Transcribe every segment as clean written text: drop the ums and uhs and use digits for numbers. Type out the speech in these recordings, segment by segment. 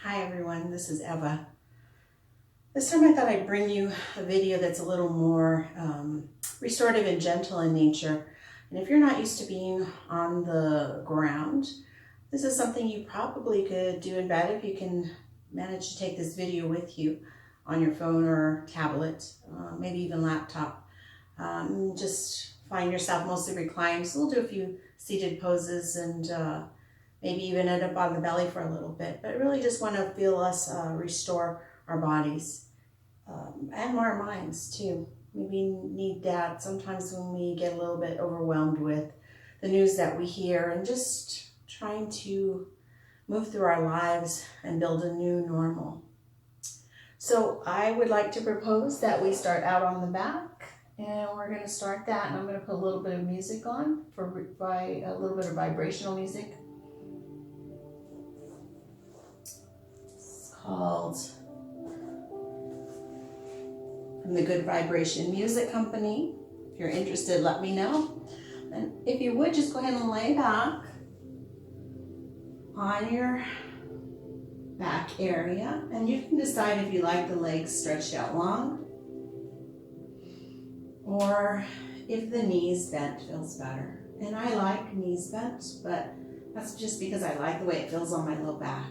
Hi everyone, this is Eva. This time I thought I'd bring you a video that's a little more restorative and gentle in nature. And if you're not used to being on the ground, this is something you probably could do in bed if you can manage to take this video with you on your phone or tablet, maybe even laptop. Just find yourself mostly reclined. So we'll do a few seated poses and maybe even end up on the belly for a little bit, but really just want to feel us restore our bodies and our minds too. We need that sometimes when we get a little bit overwhelmed with the news that we hear and just trying to move through our lives and build a new normal. So I would like to propose that we start out on the back, and we're going to start that, and I'm going to put a little bit of music on by a little bit of vibrational music. Called from the Good Vibration Music Company. If you're interested, let me know. And if you would, just go ahead and lay back on your back area, and you can decide if you like the legs stretched out long or if the knees bent feels better. And I like knees bent, but that's just because I like the way it feels on my low back.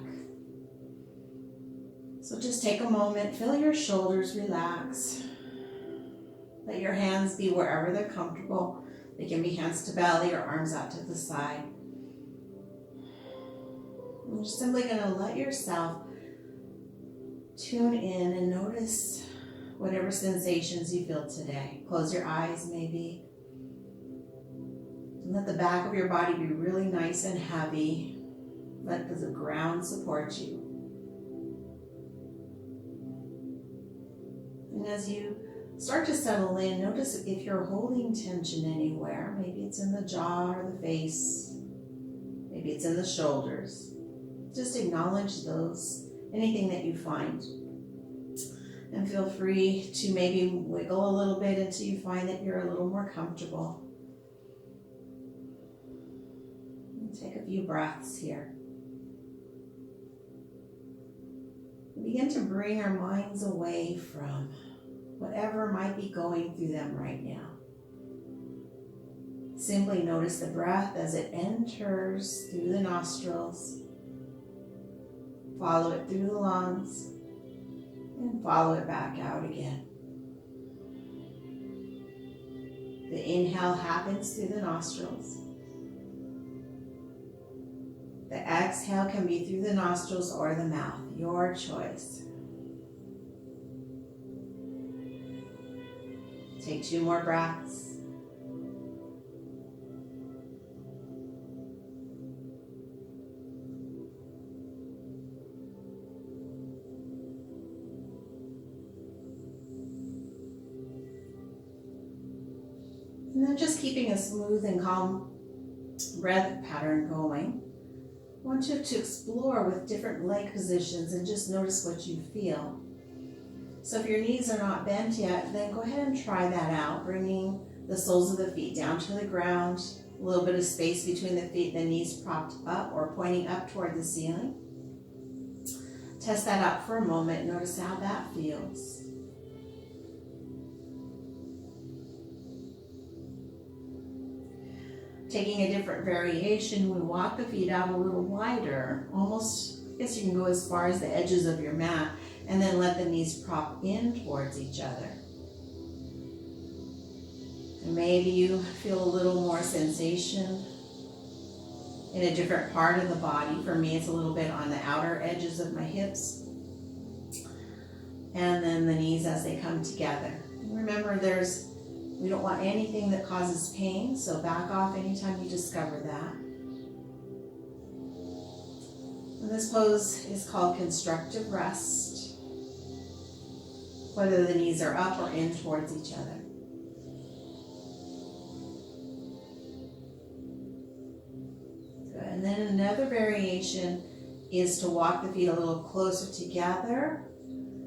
So just take a moment, feel your shoulders relax. Let your hands be wherever they're comfortable. They can be hands to belly or arms out to the side. You're simply going to let yourself tune in and notice whatever sensations you feel today. Close your eyes maybe. And let the back of your body be really nice and heavy. Let the ground support you. And as you start to settle in, notice if you're holding tension anywhere. Maybe it's in the jaw or the face. Maybe it's in the shoulders. Just acknowledge those, anything that you find. And feel free to maybe wiggle a little bit until you find that you're a little more comfortable. And take a few breaths here. Begin to bring our minds away from whatever might be going through them right now. Simply notice the breath as it enters through the nostrils. Follow it through the lungs and follow it back out again. The inhale happens through the nostrils. The exhale can be through the nostrils or the mouth, your choice. Take 2 more breaths. And then just keeping a smooth and calm breath pattern going. I want you to explore with different leg positions and just notice what you feel. So if your knees are not bent yet, then go ahead and try that out, bringing the soles of the feet down to the ground, a little bit of space between the feet, the knees propped up or pointing up toward the ceiling. Test that out for a moment. Notice how that feels. Taking a different variation, we walk the feet out a little wider, almost, I guess you can go as far as the edges of your mat, and then let the knees prop in towards each other. And maybe you feel a little more sensation in a different part of the body. For me, it's a little bit on the outer edges of my hips. And then the knees as they come together. And remember, we don't want anything that causes pain, so back off anytime you discover that. And this pose is called Constructive Rest, whether the knees are up or in towards each other. Good. And then another variation is to walk the feet a little closer together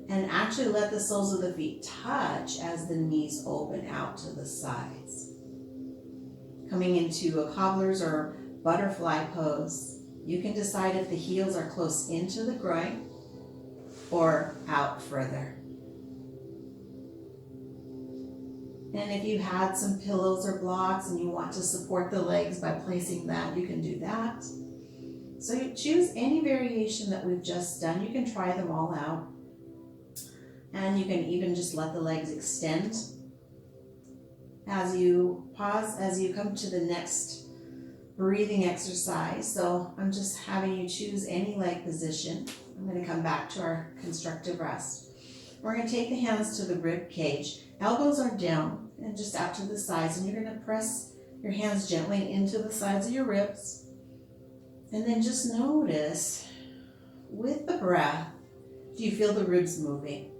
and actually let the soles of the feet touch as the knees open out to the sides. Coming into a cobbler's or butterfly pose, you can decide if the heels are close into the groin or out further. And if you had some pillows or blocks and you want to support the legs by placing that, you can do that. So you choose any variation that we've just done. You can try them all out. And you can even just let the legs extend. As you pause, as you come to the next breathing exercise. So I'm just having you choose any leg position. I'm going to come back to our constructive rest. We're going to take the hands to the rib cage. Elbows are down and just out to the sides, and you're going to press your hands gently into the sides of your ribs. And then just notice, with the breath, do you feel the ribs moving?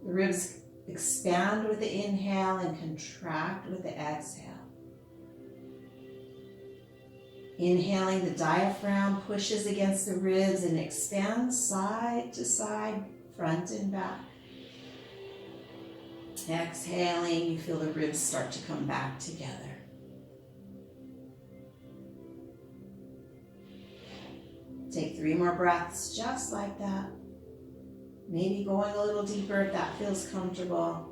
The ribs expand with the inhale and contract with the exhale. Inhaling, the diaphragm pushes against the ribs and expands side to side, front and back. Exhaling, you feel the ribs start to come back together. Take 3 more breaths just like that. Maybe going a little deeper if that feels comfortable,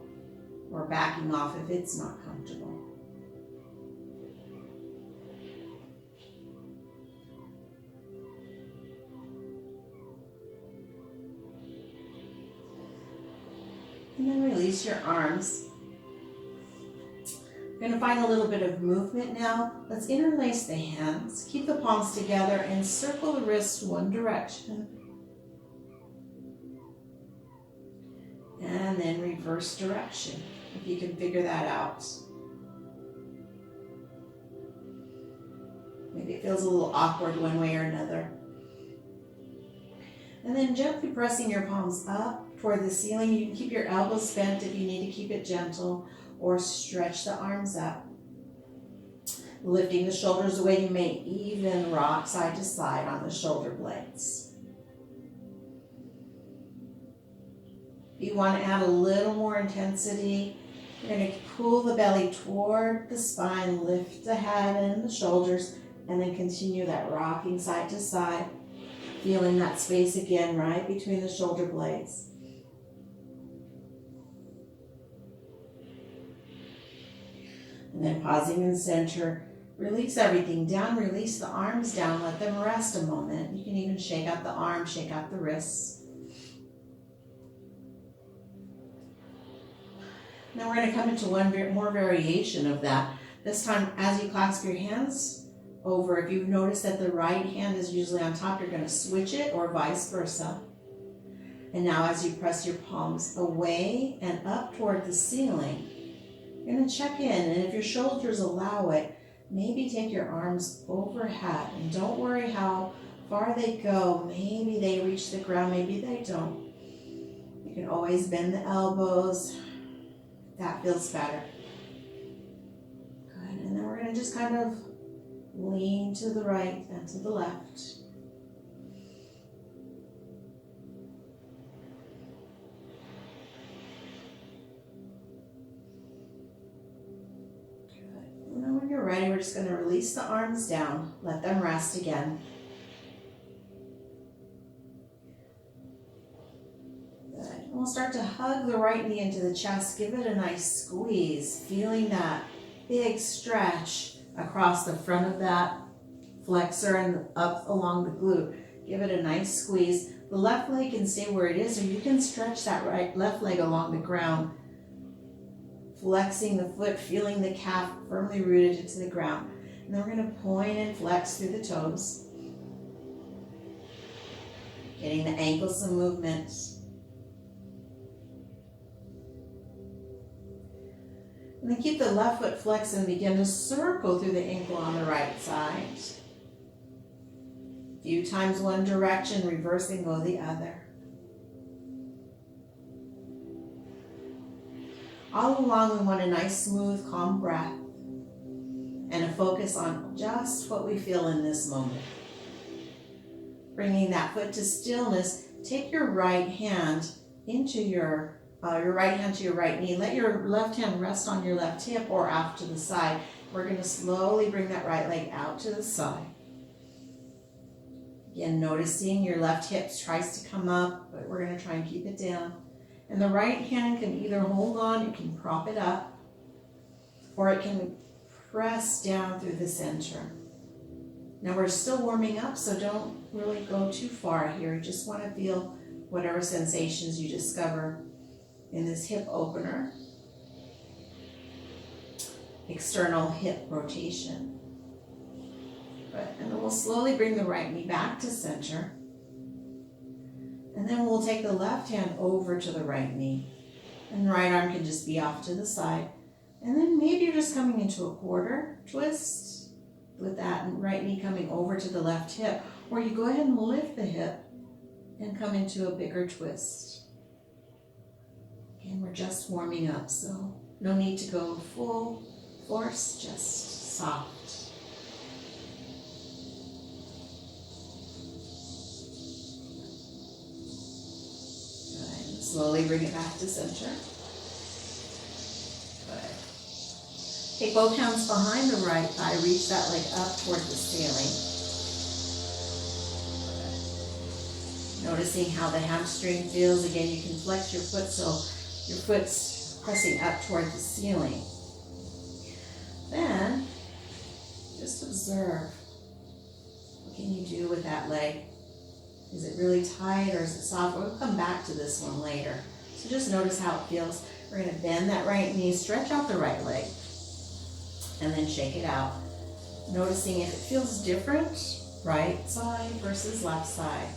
or backing off if it's not comfortable. And then release your arms. We're going to find a little bit of movement now. Let's interlace the hands. Keep the palms together and circle the wrists one direction. And then reverse direction, if you can figure that out. Maybe it feels a little awkward one way or another. And then gently pressing your palms up toward the ceiling. You can keep your elbows bent if you need to keep it gentle, or stretch the arms up. Lifting the shoulders away, you may even rock side to side on the shoulder blades. If you want to add a little more intensity, you're going to pull the belly toward the spine, lift the head and the shoulders, and then continue that rocking side to side, feeling that space again right between the shoulder blades. And then pausing in center, release everything down, release the arms down, let them rest a moment. You can even shake out the arms, shake out the wrists. Now we're going to come into one more variation of that. This time, as you clasp your hands over, if you've noticed that the right hand is usually on top, you're going to switch it, or vice versa. And now as you press your palms away and up toward the ceiling, you're going to check in, and if your shoulders allow it, maybe take your arms overhead, and don't worry how far they go. Maybe they reach the ground, maybe they don't. You can always bend the elbows. That feels better. Good, and then we're going to just kind of lean to the right and to the left. And then when you're ready, we're just going to release the arms down, let them rest again. Good. And we'll start to hug the right knee into the chest, give it a nice squeeze, feeling that big stretch across the front of that flexor and up along the glute. Give it a nice squeeze. The left leg can stay where it is, or you can stretch that left leg along the ground, flexing the foot, feeling the calf firmly rooted into the ground. And then we're going to point and flex through the toes, getting the ankles some movement. And then keep the left foot flexed and begin to circle through the ankle on the right side. A few times one direction, reverse and go the other. All along, we want a nice, smooth, calm breath and a focus on just what we feel in this moment. Bringing that foot to stillness, take your right hand into your right hand to your right knee. Let your left hand rest on your left hip or off to the side. We're going to slowly bring that right leg out to the side. Again, noticing your left hip tries to come up, but we're going to try and keep it down. And the right hand can either hold on, it can prop it up, or it can press down through the center. Now we're still warming up, so don't really go too far here. You just want to feel whatever sensations you discover in this hip opener. External hip rotation. Good. And then we'll slowly bring the right knee back to center. And then we'll take the left hand over to the right knee. And the right arm can just be off to the side. And then maybe you're just coming into a quarter twist with that right knee coming over to the left hip. Or you go ahead and lift the hip and come into a bigger twist. Again, we're just warming up, so no need to go full force, just soft. Good. Slowly bring it back to center. Good. Take both hands behind the right thigh, reach that leg up toward the ceiling. Good. Noticing how the hamstring feels. Again, you can flex your foot so your foot's pressing up toward the ceiling. Then, just observe. What can you do with that leg? Is it really tight or is it soft? We'll come back to this one later. So just notice how it feels. We're going to bend that right knee, stretch out the right leg, and then shake it out. Noticing if it feels different, right side versus left side.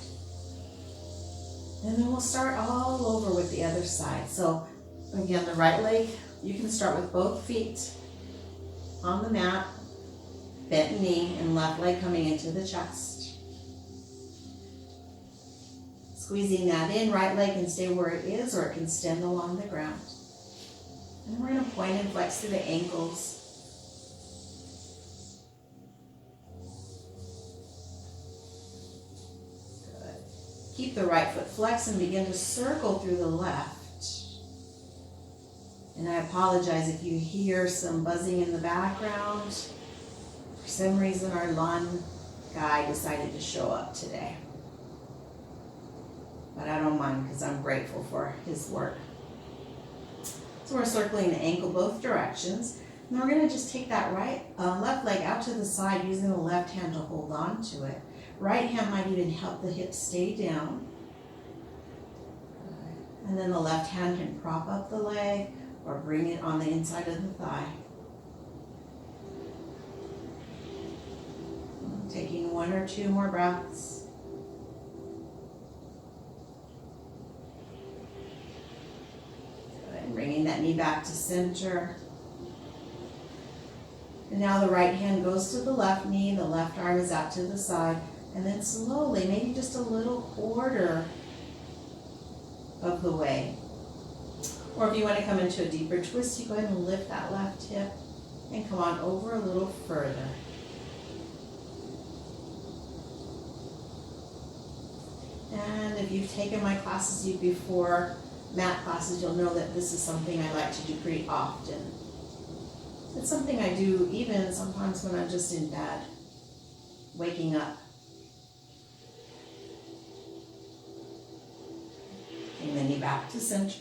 And then we'll start all over with the other side. So again, the right leg, you can start with both feet on the mat, bent knee, and left leg coming into the chest. Squeezing that in, right leg can stay where it is or it can extend along the ground. And we're going to point and flex through the ankles. Good. Keep the right foot flexed and begin to circle through the left. And I apologize if you hear some buzzing in the background. For some reason, our lawn guy decided to show up today. But I don't mind because I'm grateful for his work. So we're circling the ankle both directions. And we're going to just take that left leg out to the side using the left hand to hold on to it. Right hand might even help the hips stay down. And then the left hand can prop up the leg or bring it on the inside of the thigh. Taking one or two more breaths. Good. And bringing that knee back to center. And now the right hand goes to the left knee, the left arm is out to the side, and then slowly, maybe just a little quarter of the way. Or if you want to come into a deeper twist, you go ahead and lift that left hip and come on over a little further. And if you've taken my classes before, mat classes, you'll know that this is something I like to do pretty often. It's something I do even sometimes when I'm just in bed, waking up. Bring the knee back to center.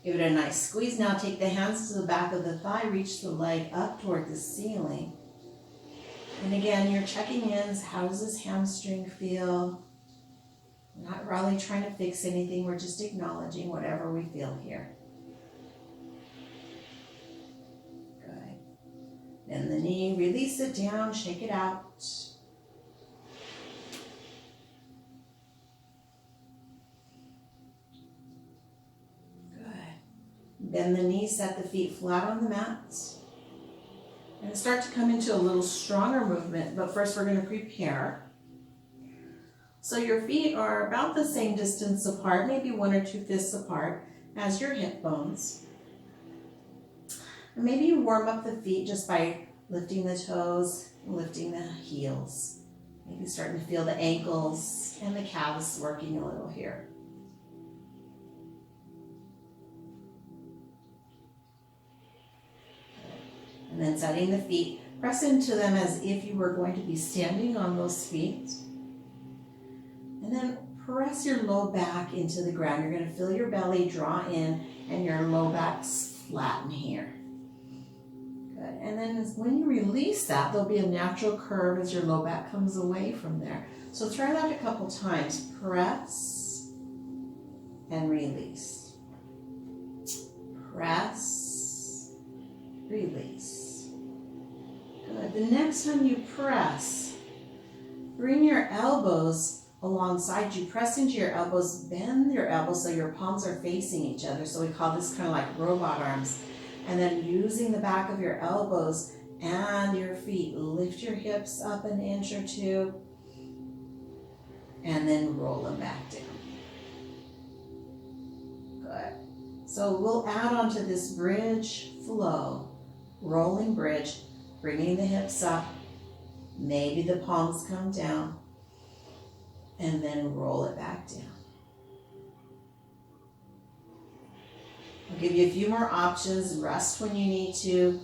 Give it a nice squeeze. Now take the hands to the back of the thigh, reach the leg up toward the ceiling. And again, you're checking in. How does this hamstring feel? We're not really trying to fix anything. We're just acknowledging whatever we feel here. Good. Bend the knee, release it down, shake it out. Bend the knee, set the feet flat on the mat. And start to come into a little stronger movement, but first we're going to prepare. So your feet are about the same distance apart, maybe 1 or 2 fists apart as your hip bones. And maybe you warm up the feet just by lifting the toes and lifting the heels. Maybe starting to feel the ankles and the calves working a little here. And then setting the feet Press into them as if you were going to be standing on those feet. And then press your low back into the ground. You're going to feel your belly draw in and your low back flatten here. Good. And then when you release that, there'll be a natural curve as your low back comes away from there. So try that a couple times. Press and release. Press, release. Good. The next time you press, bring your elbows alongside you. Press into your elbows, bend your elbows so your palms are facing each other. So we call this kind of like robot arms. And then using the back of your elbows and your feet, lift your hips up an inch or two, and then roll them back down. Good. So we'll add on to this bridge flow, rolling bridge, bringing the hips up, maybe the palms come down, and then roll it back down. I'll give you a few more options. Rest when you need to.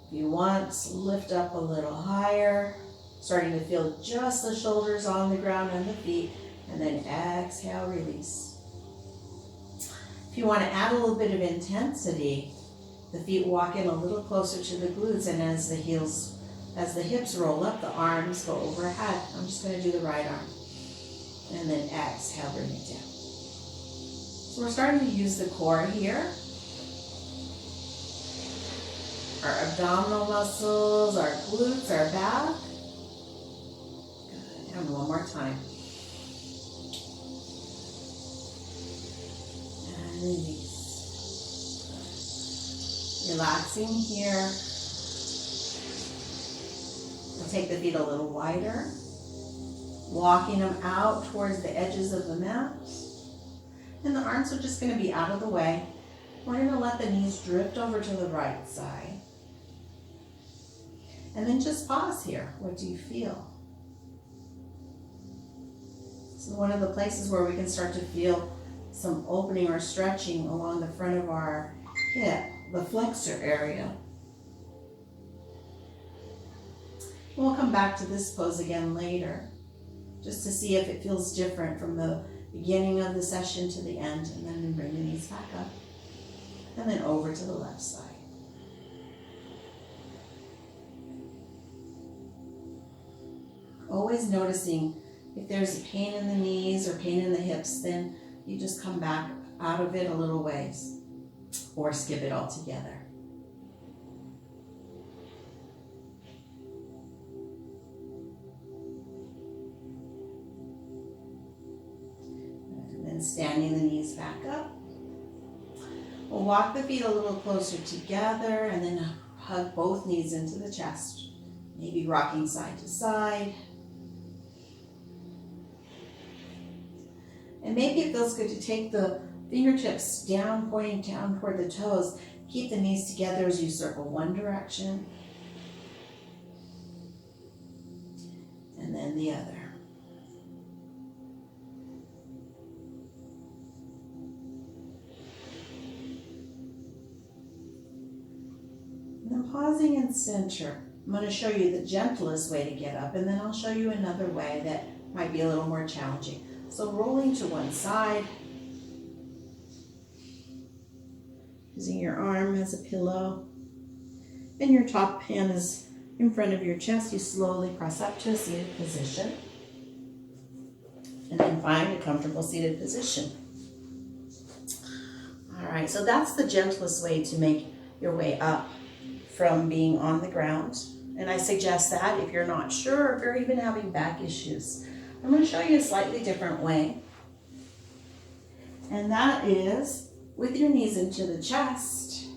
If you want, lift up a little higher, starting to feel just the shoulders on the ground and the feet, and then exhale, release. If you want to add a little bit of intensity, the feet walk in a little closer to the glutes, and as the hips roll up, the arms go overhead. I'm just going to do the right arm. And then exhale, bring it down. So we're starting to use the core here. Our abdominal muscles, our glutes, our back. Good. And one more time. And release. Relaxing here. We'll take the feet a little wider. Walking them out towards the edges of the mat. And the arms are just going to be out of the way. We're going to let the knees drift over to the right side. And then just pause here. What do you feel? This is one of the places where we can start to feel some opening or stretching along the front of our hip, the flexor area. We'll come back to this pose again later, just to see if it feels different from the beginning of the session to the end, and then bring the knees back up, and then over to the left side. Always noticing if there's pain in the knees or pain in the hips, then you just come back out of it a little ways, or skip it altogether. Standing the knees back up. We'll walk the feet a little closer together and then hug both knees into the chest. Maybe rocking side to side. And maybe it feels good to take the fingertips down, pointing down toward the toes. Keep the knees together as you circle one direction. And then the other. Pausing in center, I'm going to show you the gentlest way to get up, and then I'll show you another way that might be a little more challenging. So rolling to one side, using your arm as a pillow, and your top hand is in front of your chest. You slowly press up to a seated position, and then find a comfortable seated position. All right, so that's the gentlest way to make your way up from being on the ground. And I suggest that if you're not sure, or if you're even having back issues. I'm going to show you a slightly different way. And that is with your knees into the chest.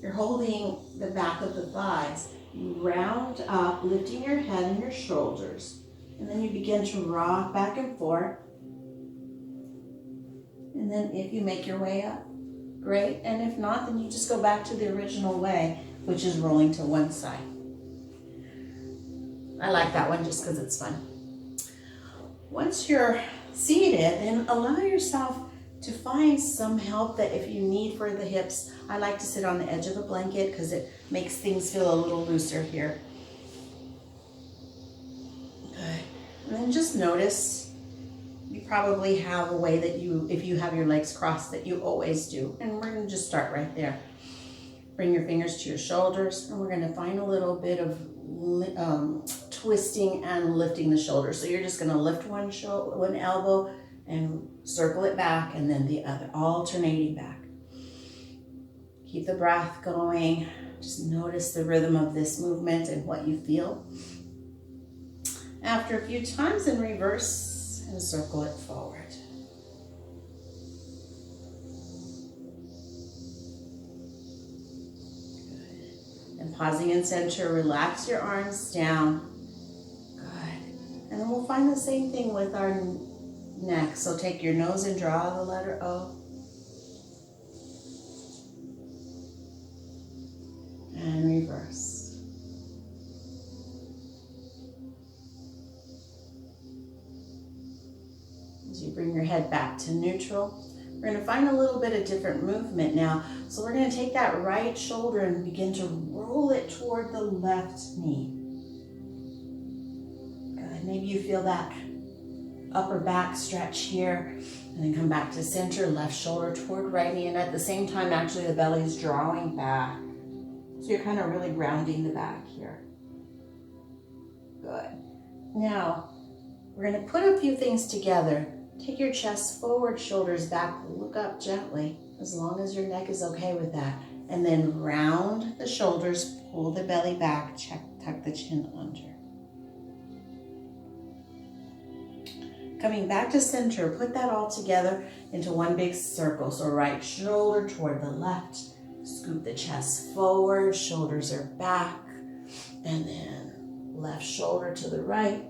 You're holding the back of the thighs. You round up, lifting your head and your shoulders. And then you begin to rock back and forth. And then if you make your way up, great. And if not, then you just go back to the original way, which is rolling to one side. I like that one just because it's fun. Once you're seated, then allow yourself To find some help that if you need for the hips, I like to sit on the edge of a blanket because it makes things feel a little looser here. Good. And then just notice, you probably have a way that you, if you have your legs crossed, that you always do. And we're going to just start right there. Bring your fingers to your shoulders, and we're going to find a little bit of twisting and lifting the shoulders. So you're just going to lift one elbow and circle it back, and then the other, alternating back. Keep the breath going. Just notice the rhythm of this movement and what you feel. After a few times, in reverse and circle it forward. And pausing in center, relax your arms down. Good. And then we'll find the same thing with our neck. So take your nose and draw the letter O. And reverse. As you bring your head back to neutral, we're going to find a little bit of different movement now. So we're going to take that right shoulder and begin to roll it toward the left knee. Good. Maybe you feel that upper back stretch here, and then come back to center, left shoulder toward right knee, and at the same time, actually the belly is drawing back. So you're kind of really grounding the back here. Good. Now, we're going to put a few things together. Take your chest forward, shoulders back, look up gently, as long as your neck is okay with that. And then round the shoulders, pull the belly back, tuck the chin under. Coming back to center, put that all together into one big circle. So right shoulder toward the left, scoop the chest forward, shoulders are back, and then left shoulder to the right,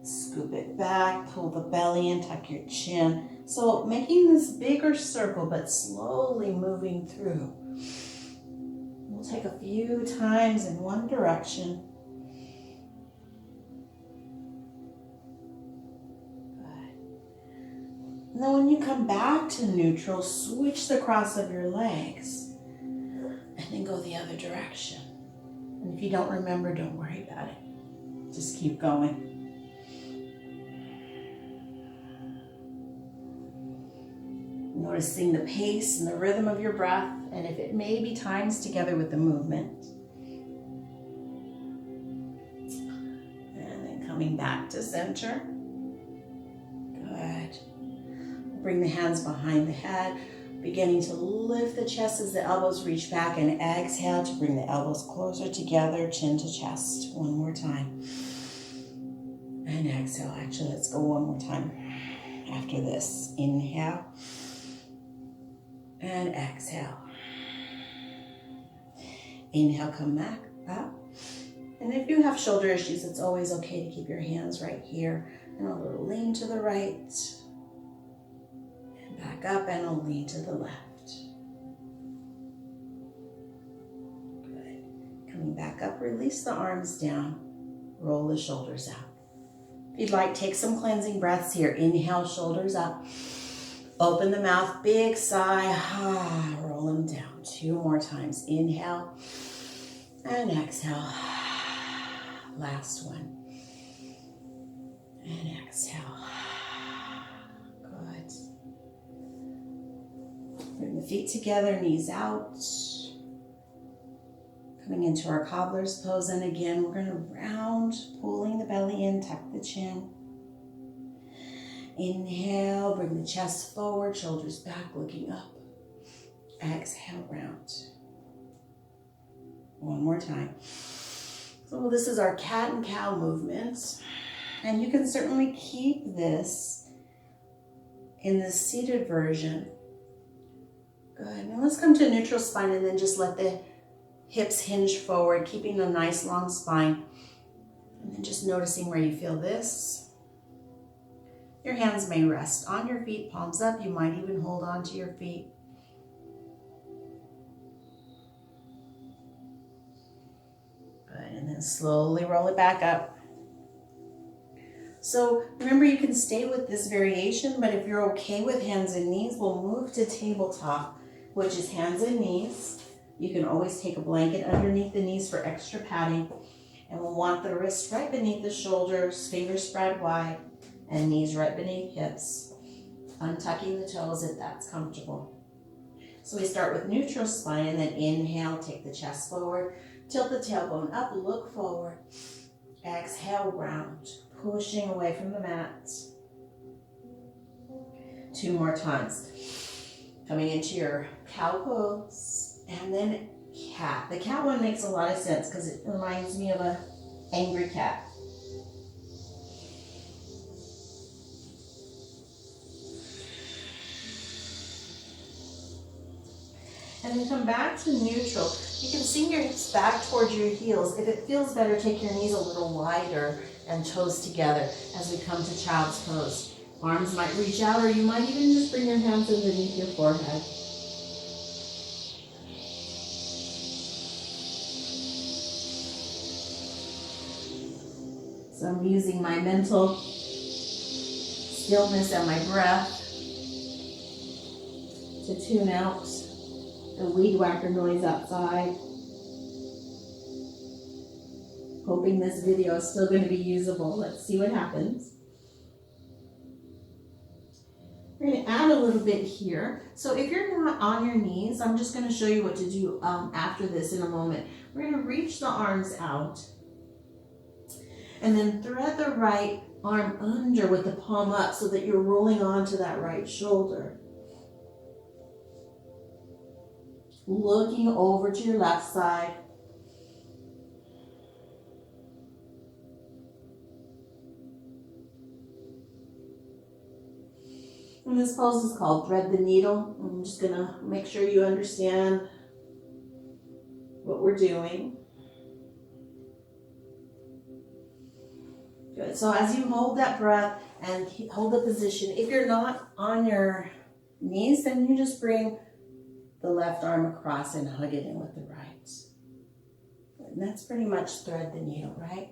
scoop it back, pull the belly in, tuck your chin. So making this bigger circle, but slowly moving through. We'll take a few times in one direction. And then when you come back to neutral, switch the cross of your legs and then go the other direction. And if you don't remember, don't worry about it. Just keep going. Noticing the pace and the rhythm of your breath, and if it maybe times together with the movement. And then coming back to center. Good. Bring the hands behind the head, beginning to lift the chest as the elbows reach back, and exhale to bring the elbows closer together, chin to chest. One more time. And exhale. Actually, let's go one more time after this. Inhale and exhale. Inhale, come back up. And if you have shoulder issues, it's always okay to keep your hands right here, and a little lean to the right. Back up and a lean to the left. Good. Coming back up, release the arms down. Roll the shoulders out. If you'd like, take some cleansing breaths here. Inhale, shoulders up. Open the mouth, big sigh. Roll them down. 2 more times. Inhale and exhale. Last one. And exhale. Good. Bring the feet together, knees out. Coming into our cobbler's pose, and again, we're going to round, pulling the belly in, tuck the chin. Inhale, bring the chest forward, shoulders back, looking up. Exhale, round. One more time. So this is our cat and cow movement, and you can certainly keep this in the seated version. Good. Now let's come to a neutral spine, and then just let the hips hinge forward, keeping a nice long spine. And then just noticing where you feel this. Your hands may rest on your feet, palms up. You might even hold on to your feet. Good. And then slowly roll it back up. So remember, you can stay with this variation, but if you're okay with hands and knees, we'll move to tabletop, which is hands and knees. You can always take a blanket underneath the knees for extra padding. And we'll want the wrists right beneath the shoulders, fingers spread wide, and knees right beneath hips. Untucking the toes if that's comfortable. So we start with neutral spine, and then inhale, take the chest forward, tilt the tailbone up, look forward. Exhale, round, pushing away from the mat. 2 more times. Coming into your cow pose, and then cat. The cat one makes a lot of sense because it reminds me of an angry cat. And then come back to neutral. You can sink your hips back towards your heels. If it feels better, take your knees a little wider and toes together as we come to child's pose. Arms might reach out, or you might even just bring your hands underneath your forehead. So I'm using my mental stillness and my breath to tune out the weed whacker noise outside. Hoping this video is still going to be usable. Let's see what happens. We're going to add a little bit here. So if you're not on your knees, I'm just going to show you what to do after this in a moment. We're going to reach the arms out and then thread the right arm under with the palm up so that you're rolling onto that right shoulder. Looking over to your left side. And this pose is called Thread the Needle. I'm just going to make sure you understand what we're doing. Good. So as you hold that breath and hold the position, if you're not on your knees, then you just bring the left arm across and hug it in with the right. And that's pretty much thread the needle, right?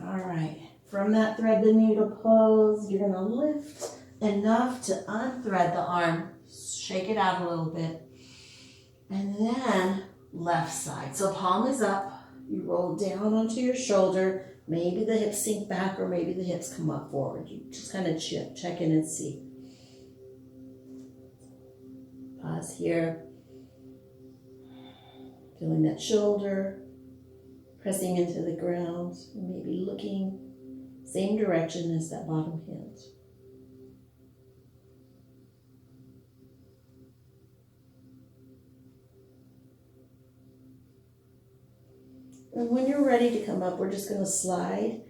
All right. From that thread the needle pose, you're going to lift enough to unthread the arm. Shake it out a little bit. And then left side. So palm is up. You roll down onto your shoulder. Maybe the hips sink back or maybe the hips come up forward. You just kind of check in and see. Pause here. Feeling that shoulder, pressing into the ground, and maybe looking same direction as that bottom hand. And when you're ready to come up, we're just going to slide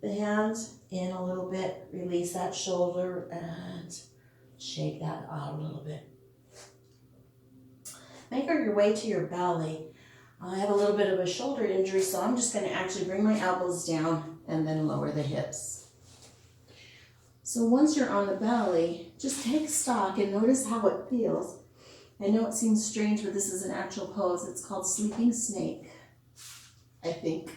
the hands in a little bit, release that shoulder, and shake that out a little bit. Make your way to your belly. I have a little bit of a shoulder injury, so I'm just going to actually bring my elbows down and then lower the hips. So once you're on the belly, just take stock and notice how it feels. I know it seems strange, but this is an actual pose. It's called Sleeping Snake, I think.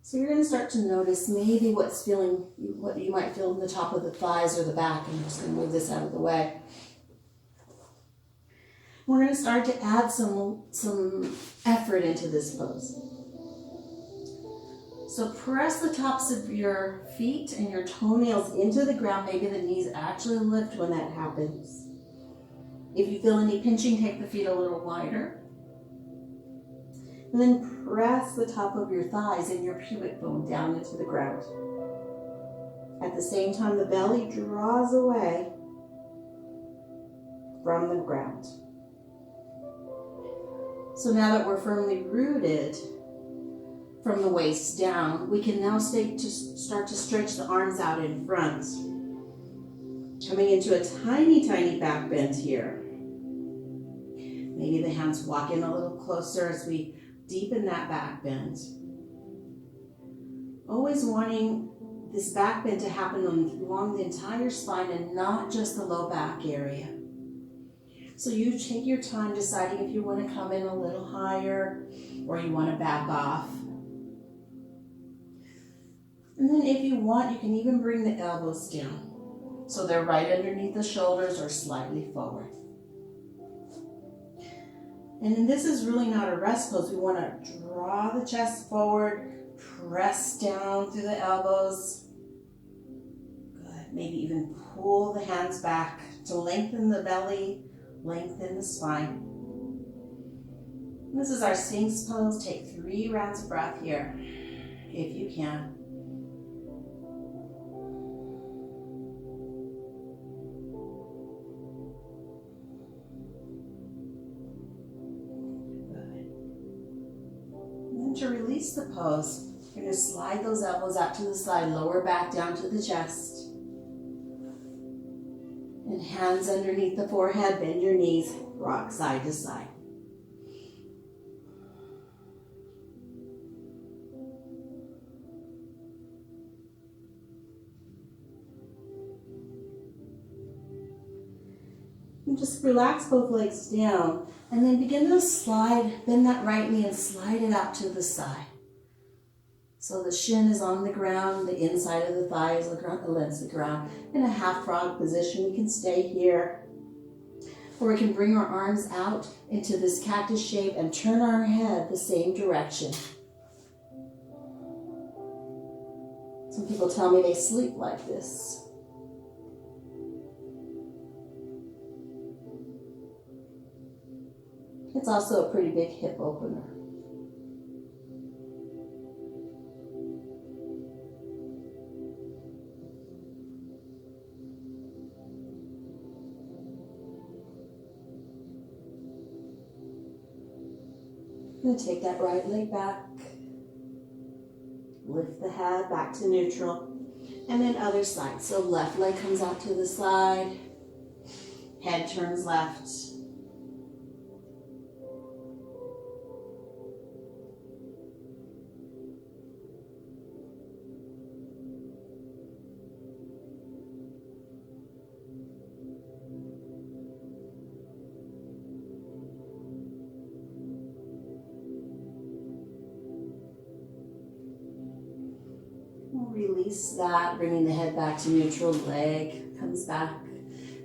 So you're going to start to notice maybe what you might feel in the top of the thighs or the back. I'm just going to move this out of the way. We're going to start to add some effort into this pose. So press the tops of your feet and your toenails into the ground. Maybe the knees actually lift when that happens. If you feel any pinching, take the feet a little wider. And then press the top of your thighs and your pubic bone down into the ground. At the same time, the belly draws away from the ground. So now that we're firmly rooted from the waist down, we can now start to stretch the arms out in front. Coming into a tiny, tiny back bend here. Maybe the hands walk in a little closer as we deepen that back bend. Always wanting this back bend to happen along the entire spine and not just the low back area. So you take your time deciding if you want to come in a little higher or you want to back off. And then if you want, you can even bring the elbows down. So they're right underneath the shoulders or slightly forward. And then this is really not a rest pose. We want to draw the chest forward, press down through the elbows. Good. Maybe even pull the hands back to lengthen the belly, lengthen the spine. This is our Sphinx pose. Take 3 rounds of breath here, if you can. Good. And then to release the pose, you're going to slide those elbows out to the side, lower back down to the chest. And hands underneath the forehead, bend your knees, rock side to side. And just relax both legs down and then begin to slide, bend that right knee and slide it out to the side. So the shin is on the ground, the inside of the thigh is against the ground. In a half frog position, we can stay here. Or we can bring our arms out into this cactus shape and turn our head the same direction. Some people tell me they sleep like this. It's also a pretty big hip opener. I'm going to take that right leg back. Lift the head back to neutral. And then other side. So left leg comes out to the side. Head turns left. Release that, bringing the head back to neutral, leg comes back.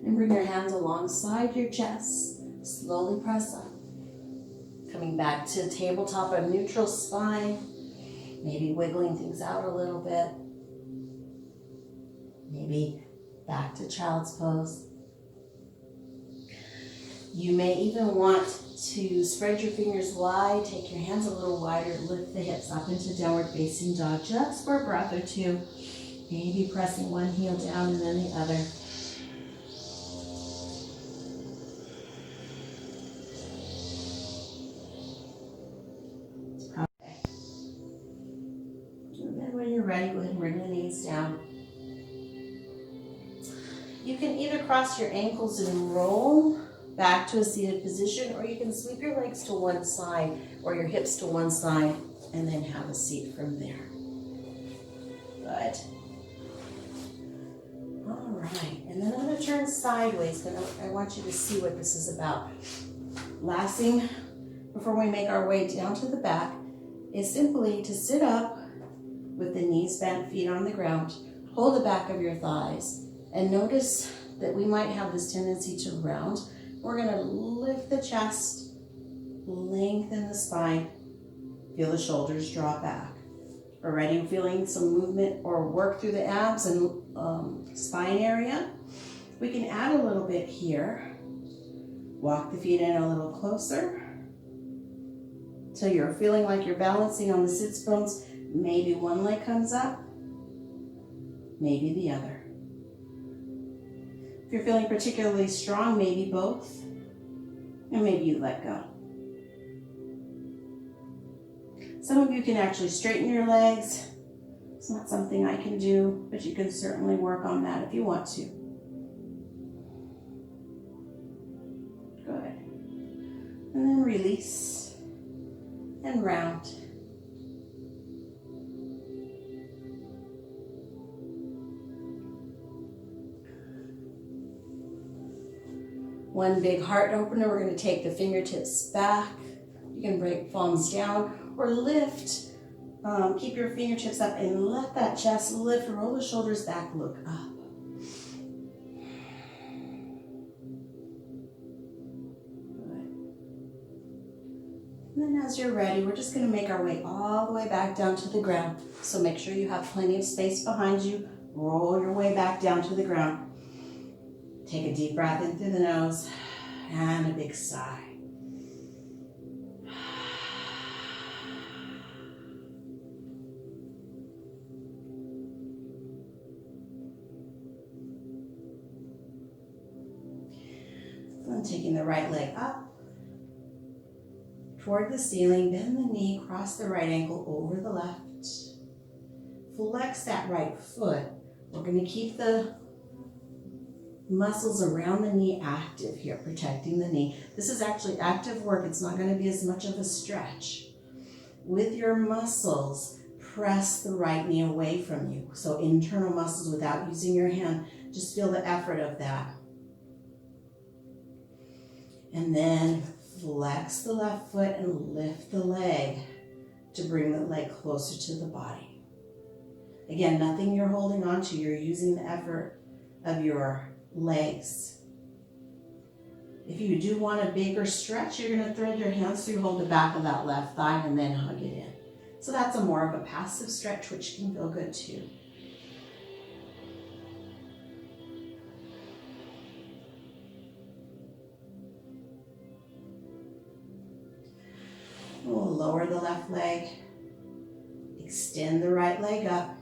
And bring your hands alongside your chest. Slowly press up. Coming back to tabletop, a neutral spine. Maybe wiggling things out a little bit. Maybe back to child's pose. You may even want to spread your fingers wide, take your hands a little wider, lift the hips up into downward facing dog just for a breath or two. Maybe pressing one heel down and then the other. Okay. And then when you're ready, go ahead and bring the knees down. You can either cross your ankles and roll back to a seated position, or you can sweep your legs to one side or your hips to one side and then have a seat from there. Good. All right, and then I'm going to turn sideways, but I want you to see what this is about. Last thing before we make our way down to the back is simply to sit up with the knees bent, feet on the ground. Hold the back of your thighs and notice that we might have this tendency to round. We're going to lift the chest, lengthen the spine, feel the shoulders drop back. Already feeling some movement or work through the abs and spine area. We can add a little bit here. Walk the feet in a little closer till you're feeling like you're balancing on the sits bones. Maybe one leg comes up, maybe the other. If you're feeling particularly strong, maybe both, and maybe you let go. Some of you can actually straighten your legs. It's not something I can do, but you can certainly work on that if you want to. Good. And then release and round. One big heart opener. We're going to take the fingertips back. You can bring palms down or lift Keep your fingertips up and let that chest lift. Roll the shoulders back, look up. And then as you're ready, we're just going to make our way all the way back down to the ground. So make sure you have plenty of space behind you. Roll your way back down to the ground. Take a deep breath in through the nose and a big sigh. And taking the right leg up toward the ceiling, bend the knee, cross the right ankle over the left. Flex that right foot. We're going to keep the muscles around the knee active here, protecting the knee. This is actually active work. It's not going to be as much of a stretch. With your muscles, press the right knee away from you. So internal muscles without using your hand. Just feel the effort of that. And then flex the left foot and lift the leg to bring the leg closer to the body. Again, nothing you're holding on to. You're using the effort of your legs. If you do want a bigger stretch, you're going to thread your hands through, hold the back of that left thigh, and then hug it in. So that's a more of a passive stretch, which can feel good too. We'll lower the left leg, extend the right leg up.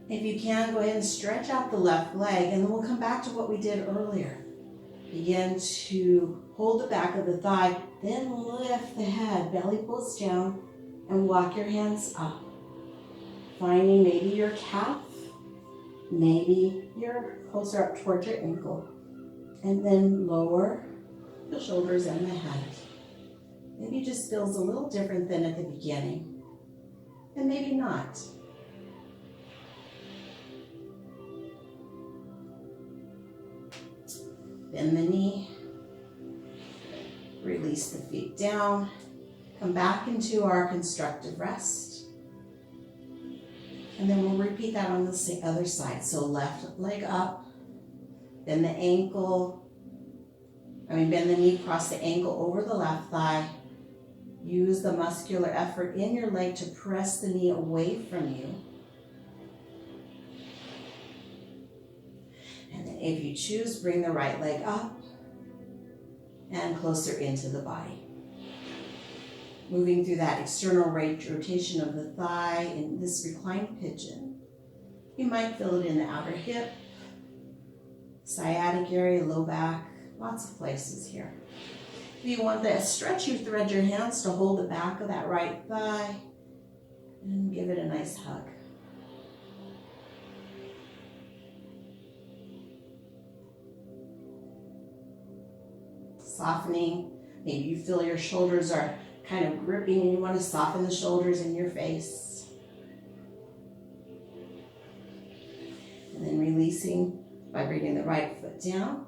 If you can, go ahead and stretch out the left leg, and then we'll come back to what we did earlier. Begin to hold the back of the thigh, then lift the head, belly pulls down, and walk your hands up. Finding maybe your calf, maybe you're closer up towards your ankle, and then lower the shoulders and the head. Maybe it just feels a little different than at the beginning, and maybe not. Bend the knee, release the feet down, come back into our constructive rest, and then we'll repeat that on the other side. So left leg up, bend the knee, cross the ankle over the left thigh. Use the muscular effort in your leg to press the knee away from you. And then if you choose, bring the right leg up and closer into the body. Moving through that external rotation of the thigh in this reclined pigeon. You might feel it in the outer hip, sciatic area, low back, lots of places here. If you want that stretch, you thread your hands to hold the back of that right thigh and give it a nice hug. Softening. Maybe you feel your shoulders are kind of gripping and you want to soften the shoulders in your face. And then releasing by bringing the right foot down.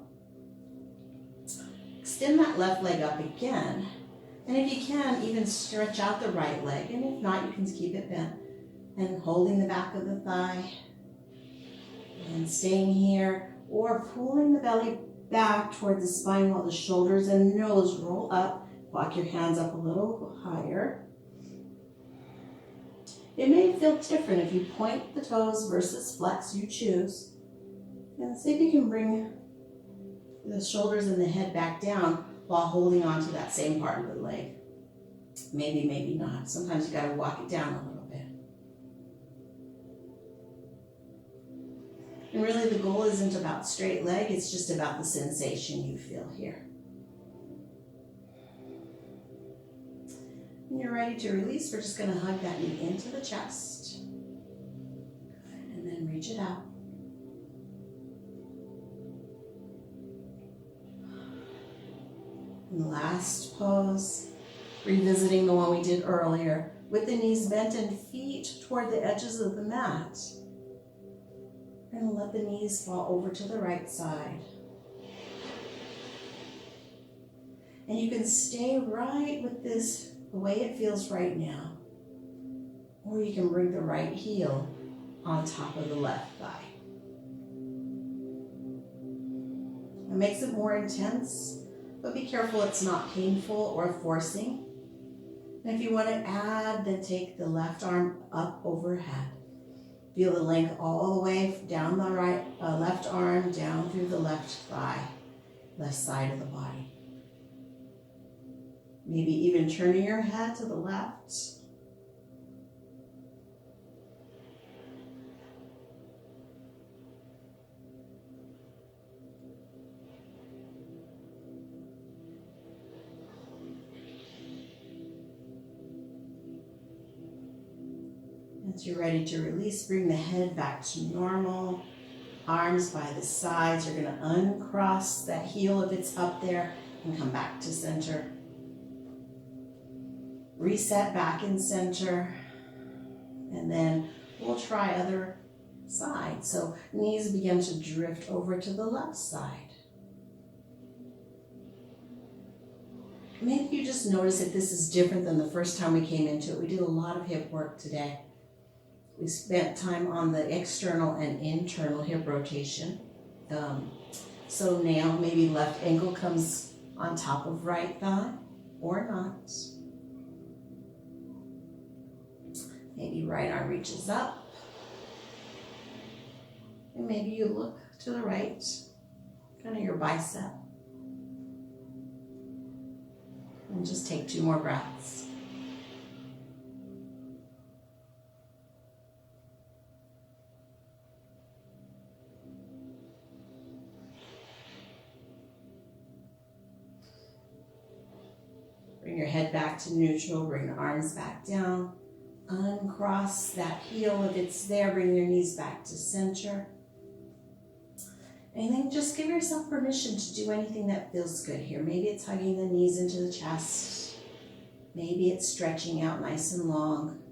Extend that left leg up again. And if you can, even stretch out the right leg. And if not, you can keep it bent. And holding the back of the thigh. And staying here. Or pulling the belly back toward the spine while the shoulders and nose roll up. Walk your hands up a little higher. It may feel different if you point the toes versus flex, you choose. And see if you can bring the shoulders and the head back down while holding on to that same part of the leg. Maybe, maybe not. Sometimes you gotta walk it down a little bit. And really the goal isn't about straight leg, it's just about the sensation you feel here. When you're ready to release, we're just gonna hug that knee into the chest. Good. And then reach it out. And the last pose, revisiting the one we did earlier, with the knees bent and feet toward the edges of the mat. And let the knees fall over to the right side. And you can stay right with this the way it feels right now. Or you can bring the right heel on top of the left thigh. It makes it more intense, but be careful it's not painful or forcing. And if you want to add, then take the left arm up overhead. Feel the length all the way down the left arm, down through the left thigh, left side of the body. Maybe even turning your head to the left. Once you're ready to release, bring the head back to normal. Arms by the sides. You're going to uncross that heel if it's up there and come back to center. Reset back in center. And then we'll try other side. So knees begin to drift over to the left side. Maybe you just notice that this is different than the first time we came into it. We did a lot of hip work today. We spent time on the external and internal hip rotation. So now maybe left ankle comes on top of right thigh or not. Maybe right arm reaches up. And maybe you look to the right, kind of your bicep. And just take 2 more breaths. Bring your head back to neutral, bring the arms back down. Uncross that heel if it's there, bring your knees back to center. And then just give yourself permission to do anything that feels good here. Maybe it's hugging the knees into the chest. Maybe it's stretching out nice and long.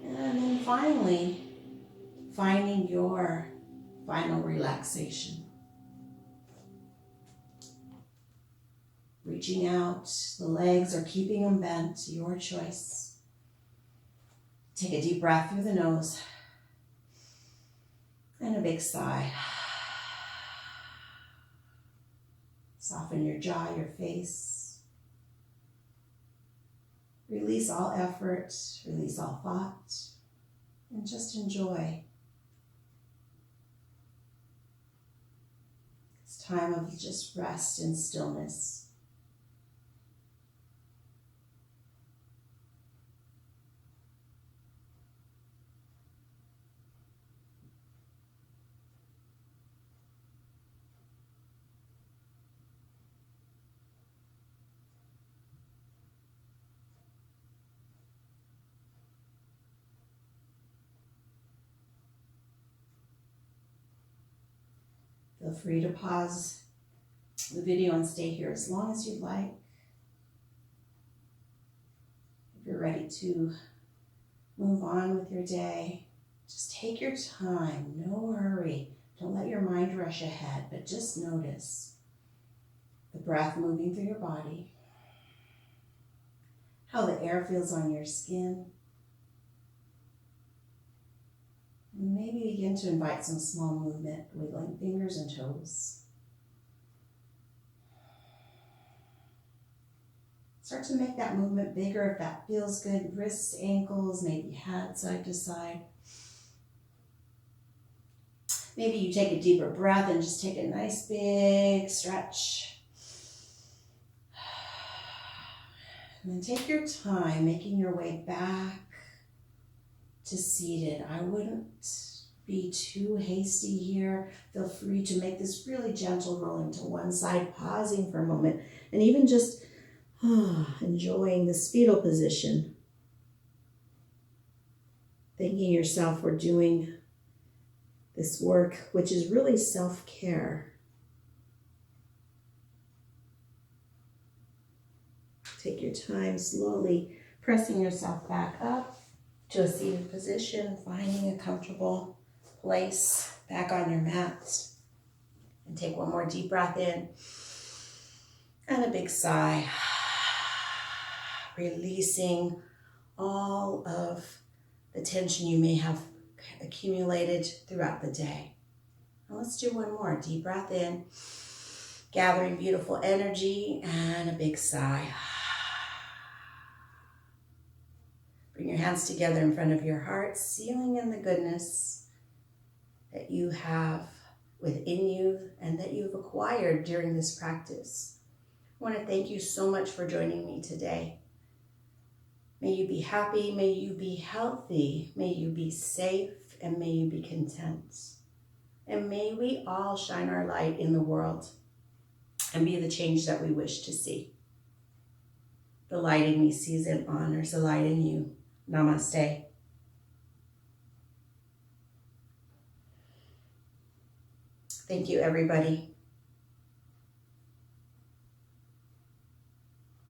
And then finally, finding your final relaxation. Reaching out, the legs or keeping them bent, your choice. Take a deep breath through the nose and a big sigh. Soften your jaw, your face. Release all effort, release all thought, and just enjoy. It's time of just rest and stillness. Feel free to pause the video and stay here as long as you'd like. If you're ready to move on with your day, just take your time, no hurry. Don't let your mind rush ahead, but just notice the breath moving through your body, how the air feels on your skin. And maybe begin to invite some small movement, wiggling fingers and toes. Start to make that movement bigger if that feels good. Wrists, ankles, maybe head side to side. Maybe you take a deeper breath and just take a nice big stretch. And then take your time making your way back to seated. I wouldn't be too hasty here. Feel free to make this really gentle rolling to one side, pausing for a moment, and even just enjoying this fetal position. Thanking yourself for doing this work, which is really self-care. Take your time, slowly pressing yourself back up to a seated position, finding a comfortable place back on your mat. And take one more deep breath in and a big sigh, releasing all of the tension you may have accumulated throughout the day. Now let's do one more. Deep breath in, gathering beautiful energy, and a big sigh. Bring your hands together in front of your heart, sealing in the goodness that you have within you and that you've acquired during this practice. I want to thank you so much for joining me today. May you be happy, may you be healthy, may you be safe, and may you be content. And may we all shine our light in the world and be the change that we wish to see. The light in me sees and honors the light in you. Namaste. Thank you, everybody.